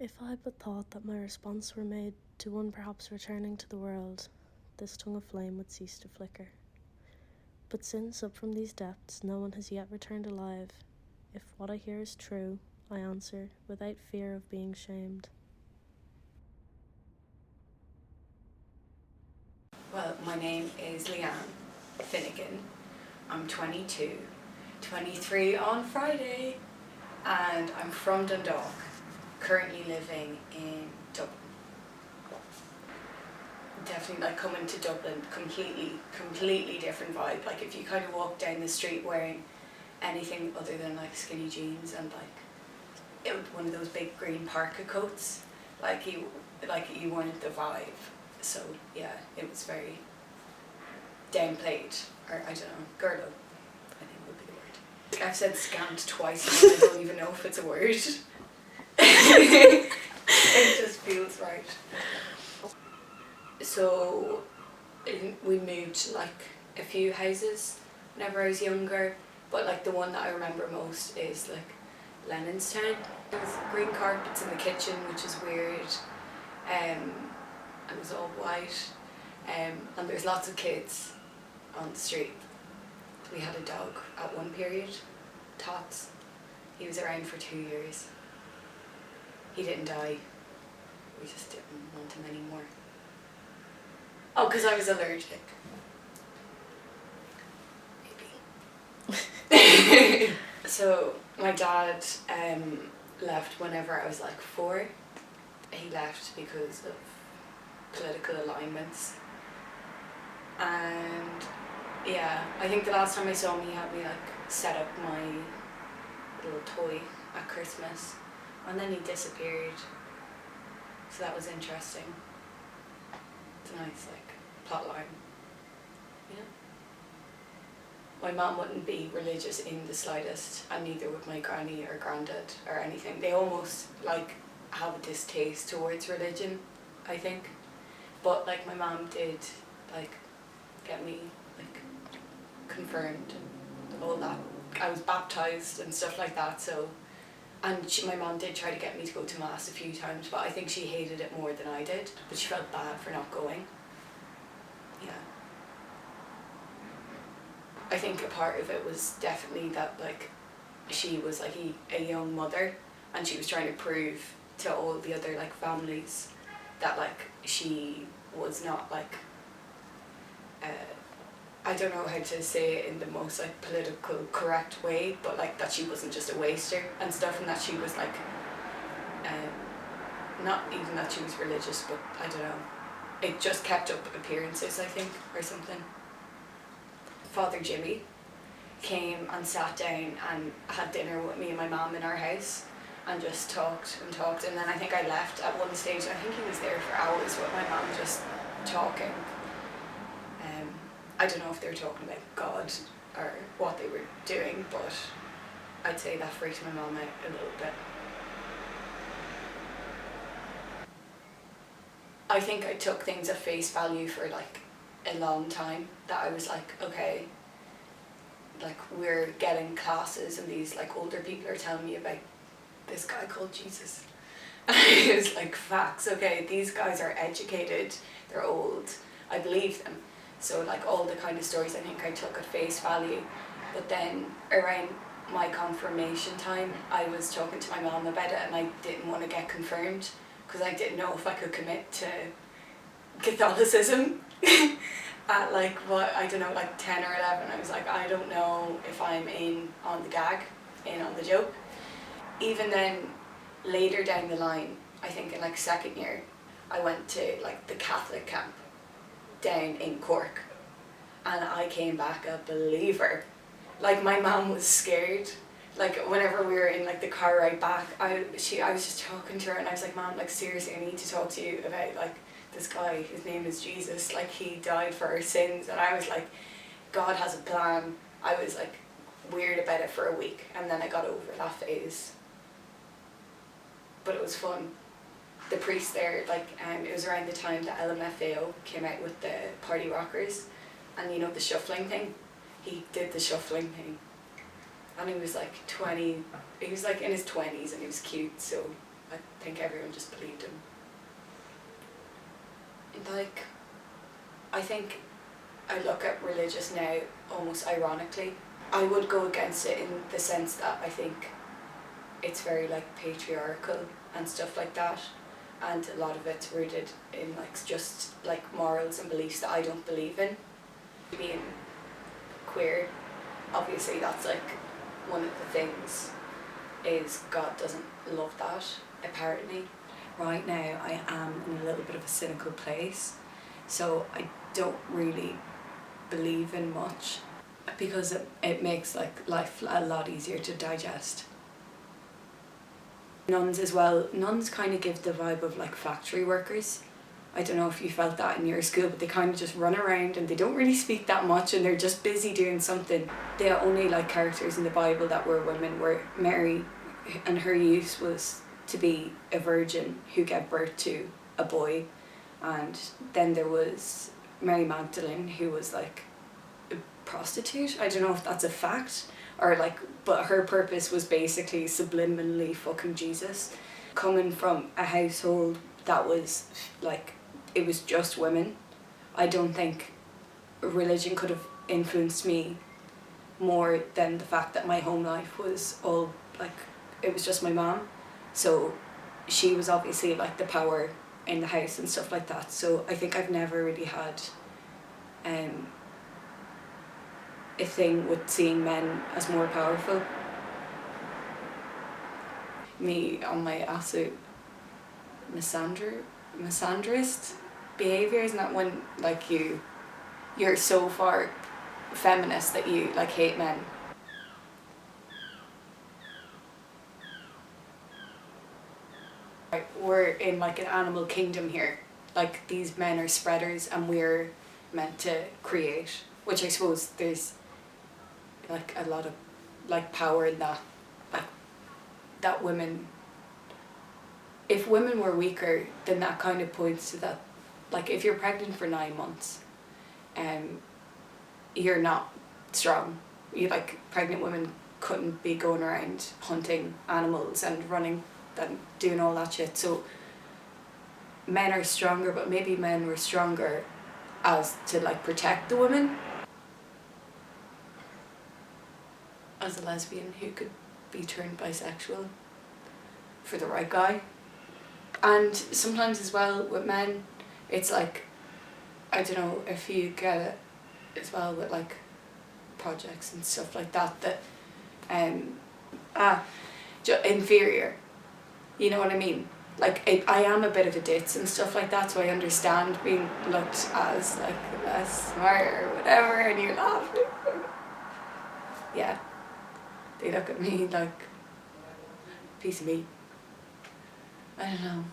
If I but thought that my response were made to one perhaps returning to the world, this tongue of flame would cease to flicker. But since up from these depths no one has yet returned alive, if what I hear is true, I answer without fear of being shamed. Well, my name is Leanne Finnegan. I'm 22, 23 on Friday, and I'm from Dundalk, currently living in Dublin. Definitely like coming to Dublin, completely different vibe. Like if you kind of walk down the street wearing anything other than like skinny jeans and one of those big green parka coats, like you wanted the vibe. So yeah, it was very downplayed, or I don't know, girl up, I think would be the word. I've said scant twice and I don't even know if it's a word. It just feels right. So we moved to like a few houses whenever I was younger, but like the one that I remember most is like Lennoxtown. There's green carpets in the kitchen, which is weird, and it was all white, and there's lots of kids on the street. We had a dog at one period, Tots. He was around for 2 years. He didn't die. We just didn't want him anymore. Oh, because I was allergic. Maybe. So my dad left whenever I was like 4. He left because of political alignments. And yeah, I think the last time I saw him he had me like set up my little toy at Christmas, and then he disappeared. So that was interesting. It's a nice like plot line. Yeah. My mum wouldn't be religious in the slightest, and neither would my granny or granddad or anything. They almost like have a distaste towards religion, I think. But like my mum did like get me like confirmed and all that. I was baptised and stuff like that, so my mum did try to get me to go to mass a few times, but I think she hated it more than I did, but she felt bad for not going. Yeah. I think a part of it was definitely that like she was like a young mother, and she was trying to prove to all the other like families that like she was not like I don't know how to say it in the most like political correct way, but like that she wasn't just a waster and stuff, and that she was like not even that she was religious, but I don't know, it just kept up appearances, I think, or something. Father Jimmy came and sat down and had dinner with me and my mum in our house and just talked, and then I think I left at one stage. I think he was there for hours with my mum just talking. I don't know if they were talking about God or what they were doing, but I'd say that freaked my mum out a little bit. I think I took things at face value for like a long time, that I was like, okay, like we're getting classes and these like older people are telling me about this guy called Jesus. And I was like, facts, okay, these guys are educated, they're old, I believe them. So like all the kind of stories I think I took at face value. But then around my confirmation time, I was talking to my mum about it, and I didn't want to get confirmed because I didn't know if I could commit to Catholicism. At like, what, I don't know, like 10 or 11, I was like, I don't know if I'm in on the gag, in on the joke. Even then, later down the line, I think in like second year, I went to like the Catholic camp down in Cork, and I came back a believer. Like my mum was scared. Like whenever we were in like the car ride back, I was just talking to her, and I was like, Mom, like seriously, I need to talk to you about like this guy, his name is Jesus, like he died for our sins. And I was like, God has a plan. I was like weird about it for a week, and then I got over that phase. But it was fun. The priest there, like it was around the time that LMFAO came out with the party rockers, and you know the shuffling thing, he did the shuffling thing, and he was like 20, he was like in his 20s, and he was cute, so I think everyone just believed him. Like, I think I look at religious now almost ironically. I would go against it in the sense that I think it's very like patriarchal and stuff like that, and a lot of it's rooted in like just like morals and beliefs that I don't believe in. Being queer, obviously that's like one of the things is God doesn't love that, apparently. Right now I am in a little bit of a cynical place, so I don't really believe in much because it makes like life a lot easier to digest. Nuns as well, nuns kind of give the vibe of like factory workers. I don't know if you felt that in your school, but they kind of just run around and they don't really speak that much and they're just busy doing something. The only like characters in the Bible that were women were Mary, and her use was to be a virgin who gave birth to a boy, and then there was Mary Magdalene, who was like a prostitute. I don't know if that's a fact or like, but her purpose was basically subliminally fucking Jesus. Coming from a household that was like, it was just women, I don't think religion could have influenced me more than the fact that my home life was all like, it was just my mom, so she was obviously like the power in the house and stuff like that. So I think I've never really had a thing with seeing men as more powerful. Me on my absolute misandrist behaviour, isn't that when like you're so far feminist that you like hate men? We're in like an animal kingdom here. Like these men are spreaders and we're meant to create, which I suppose there's like a lot of like power in that, like that women, if women were weaker, then that kind of points to that, like if you're pregnant for 9 months, you're not strong. You like, pregnant women couldn't be going around hunting animals and running and doing all that shit. So men are stronger, but maybe men were stronger as to like protect the women. As a lesbian who could be turned bisexual for the right guy. And sometimes as well with men, it's like, I don't know if you get it as well with like projects and stuff like that, inferior, you know what I mean? Like I am a bit of a ditz and stuff like that, so I understand being looked as like less smart or whatever, and you laugh. Yeah, they look at me like a piece of meat. I don't know.